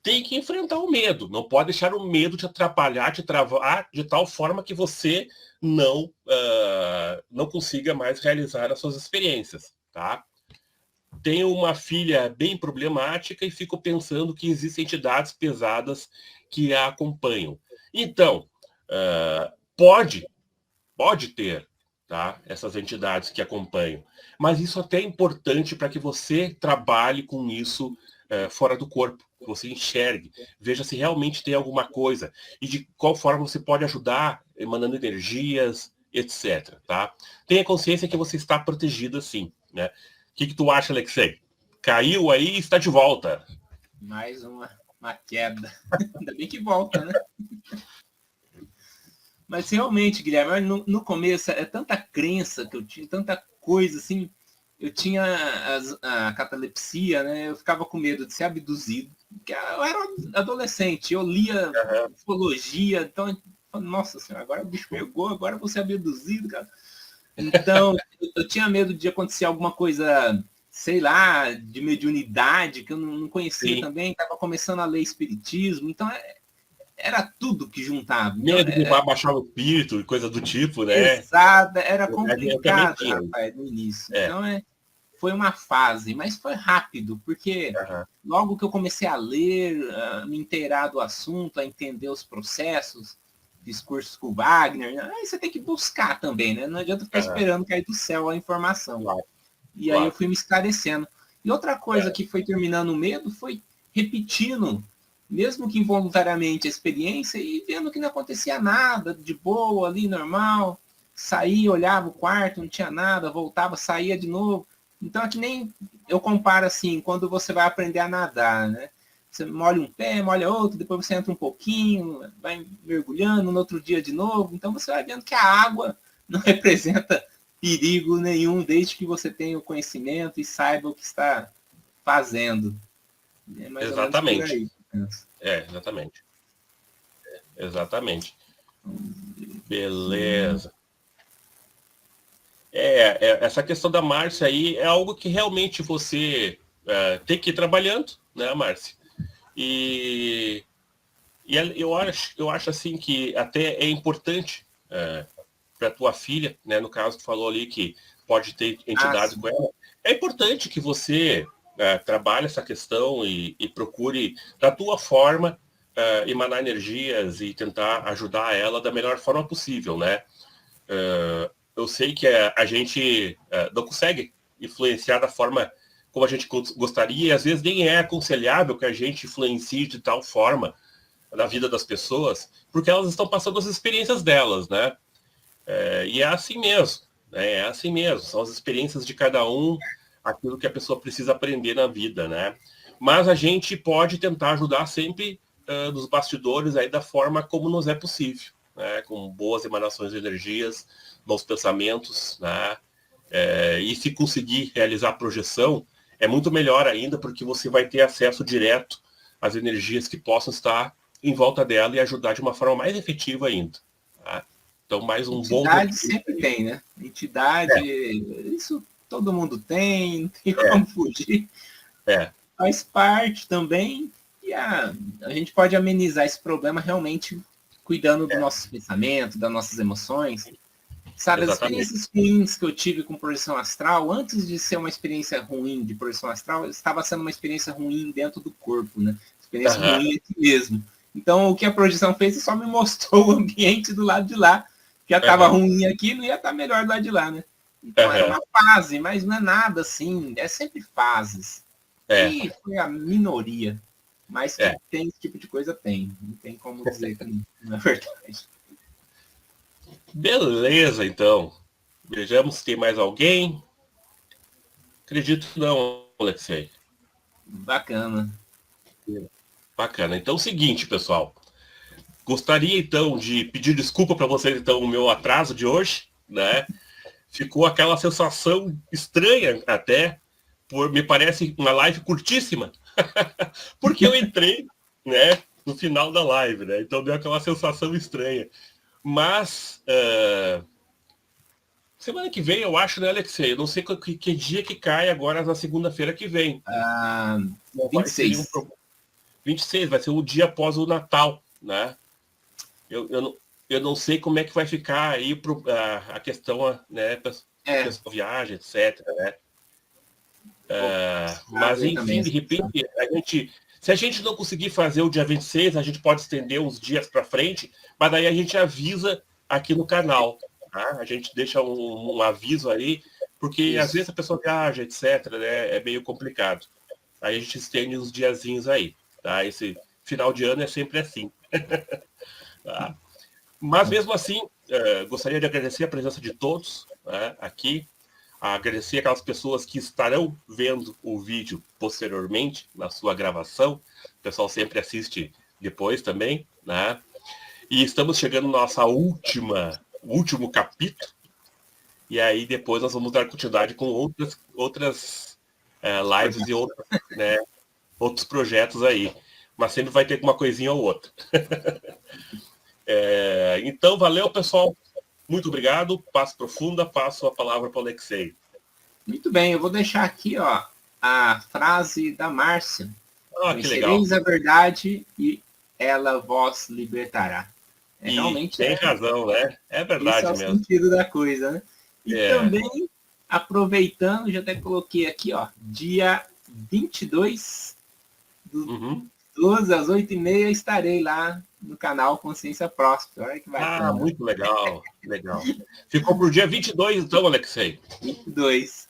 tem que enfrentar o medo. Não pode deixar o medo te atrapalhar, te travar de tal forma que você não consiga mais realizar as suas experiências, tá? Tenho uma filha bem problemática e fico pensando que existem entidades pesadas que a acompanham. Então, pode ter, tá? Essas entidades que acompanham. Mas isso até é importante para que você trabalhe com isso fora do corpo, que você enxergue, veja se realmente tem alguma coisa e de qual forma você pode ajudar, emanando energias, etc. Tá? Tenha consciência que você está protegido sim. Né? O que tu acha, Alexei? Caiu aí e está de volta. Mais uma queda. Ainda bem que volta, né? Mas realmente, Guilherme, no começo é tanta crença que eu tinha, tanta coisa assim. Eu tinha a catalepsia, né? Eu ficava com medo de ser abduzido. Porque eu era adolescente, eu lia ufologia, então, nossa senhora, agora o bicho pegou, agora eu vou ser abduzido, cara. Então, eu tinha medo de acontecer alguma coisa, sei lá, de mediunidade, que eu não conhecia Sim. também, estava começando a ler espiritismo, então era tudo que juntava. Medo de baixar o espírito e coisa do tipo, né? Exato, era complicado, rapaz, no início. Então, foi uma fase, mas foi rápido, porque logo que eu comecei a ler, a me inteirar do assunto, a entender os processos, fiz cursos com o Wagner, aí você tem que buscar também, né? Não adianta ficar esperando cair do céu a informação. E aí eu fui me esclarecendo. E outra coisa que foi terminando o medo foi repetindo, mesmo que involuntariamente, a experiência e vendo que não acontecia nada, de boa ali, normal. Saía, olhava o quarto, não tinha nada, voltava, saía de novo. Então é que nem eu comparo assim, quando você vai aprender a nadar, né? Você molha um pé, molha outro, depois você entra um pouquinho, vai mergulhando, no outro dia de novo. Então você vai vendo que a água não representa perigo nenhum, desde que você tenha o conhecimento e saiba o que está fazendo. É mais exatamente. Ou menos por aí. Exatamente. Exatamente. Beleza. Essa questão da Márcia aí é algo que realmente você tem que ir trabalhando, né, Márcia? E eu acho assim que até é importante para tua filha, né, no caso que falou ali que pode ter entidades com ela, é importante que você trabalhe essa questão e procure, da tua forma, emanar energias e tentar ajudar ela da melhor forma possível, né? Eu sei que a gente não consegue influenciar da forma como a gente gostaria, e às vezes nem é aconselhável que a gente influencie de tal forma na vida das pessoas, porque elas estão passando as experiências delas, né? E é assim mesmo, né? É assim mesmo, são as experiências de cada um, aquilo que a pessoa precisa aprender na vida, né? Mas a gente pode tentar ajudar sempre nos bastidores aí da forma como nos é possível, né? Com boas emanações de energias, bons pensamentos, né? E se conseguir realizar a projeção, é muito melhor ainda, porque você vai ter acesso direto às energias que possam estar em volta dela e ajudar de uma forma mais efetiva ainda. Tá? Então, mais um bom... Entidade sempre tem, né? Entidade, isso todo mundo tem, não tem como fugir. Faz parte também, e a gente pode amenizar esse problema realmente cuidando dos nossos pensamentos, das nossas emoções. Sabe, as experiências ruins que eu tive com projeção astral, antes de ser uma experiência ruim de projeção astral, estava sendo uma experiência ruim dentro do corpo, né? Experiência ruim aqui mesmo. Então, o que a projeção fez só me mostrou o ambiente do lado de lá, que já estava ruim aqui, não ia estar melhor do lado de lá, né? Então, era uma fase, mas não é nada assim, é sempre fases. E foi a minoria. Mas que tem esse tipo de coisa, tem. Não tem como dizer que não é verdade. Beleza, então. Vejamos se tem mais alguém. Acredito que não, Alexei. Bacana. Bacana. Então é o seguinte, pessoal. Gostaria, então, de pedir desculpa para vocês, então, o meu atraso de hoje, né? Ficou aquela sensação estranha até, me parece uma live curtíssima, porque eu entrei, né, no final da live, né? Então deu aquela sensação estranha. Mas semana que vem, eu acho, né, Alexei? Eu não sei que dia que cai agora na segunda-feira que vem. 26. 26, vai ser o dia após o Natal, né? Eu não sei como é que vai ficar aí a questão, né, pessoal viagem, etc, né? Mas, enfim, de repente, se a gente não conseguir fazer o dia 26, a gente pode estender uns dias para frente, mas daí a gente avisa aqui no canal, tá? A gente deixa um aviso aí, porque às vezes a pessoa viaja, etc, né? É meio complicado. Aí a gente estende uns diazinhos aí, tá? Esse final de ano é sempre assim. Tá? Mas mesmo assim, gostaria de agradecer a presença de todos, né, aqui, agradecer aquelas pessoas que estarão vendo o vídeo posteriormente, na sua gravação. O pessoal sempre assiste depois também, né? E estamos chegando na nossa último capítulo. E aí depois nós vamos dar continuidade com outras lives e outros, né, outros projetos aí. Mas sempre vai ter uma coisinha ou outra. Então, valeu, pessoal. Muito obrigado. Paz profunda. Passo a palavra para o Alexei. Muito bem, eu vou deixar aqui, ó, a frase da Márcia. Que legal. Conhecereis a verdade e ela vos libertará. Realmente tem razão, né? É verdade esse é mesmo. o sentido da coisa, né? E também, aproveitando, já até coloquei aqui, ó, dia 22 do 12 às 8h30 estarei lá no canal Consciência Próspera. Olha que bacana. Muito legal, legal. Ficou pro dia 22, então, Alexei? 22.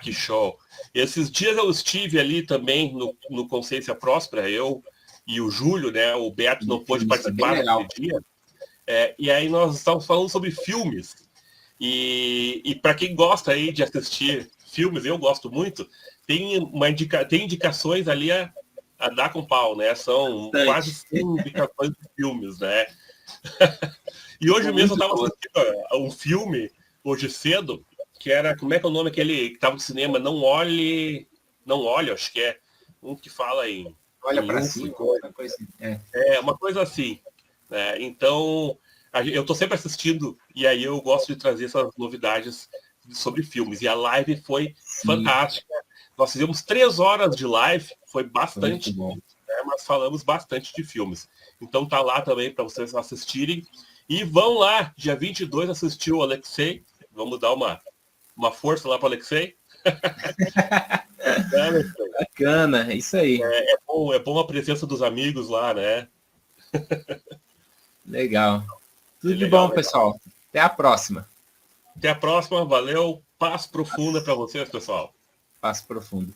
Que show. Esses dias eu estive ali também no Consciência Próspera, eu e o Júlio, né? O Beto não pôde participar naquele dia. E aí nós estávamos falando sobre filmes. E para quem gosta aí de assistir filmes, eu gosto muito, tem indicações ali a dar com pau, né? São quase 100 indicações de filmes, né? E hoje mesmo eu estava assistindo um filme, hoje cedo, que era, como é que é o nome aquele que estava no cinema? Não Olhe, acho que é um que fala em... Olha para cima, uma coisa assim. Uma coisa assim. Né? Então, eu estou sempre assistindo, e aí eu gosto de trazer essas novidades sobre filmes. E a live foi fantástica. Nós fizemos 3 horas de live, foi bastante bom, né? Mas falamos bastante de filmes. Então tá lá também para vocês assistirem. E vão lá, dia 22, assistir o Alexei. Vamos dar uma força lá para o Alexei. Bacana, isso aí. É bom a presença dos amigos lá, né? Legal. Tudo de bom, pessoal. Até a próxima. Até a próxima, valeu. Paz profunda para vocês, pessoal. Paz profundo.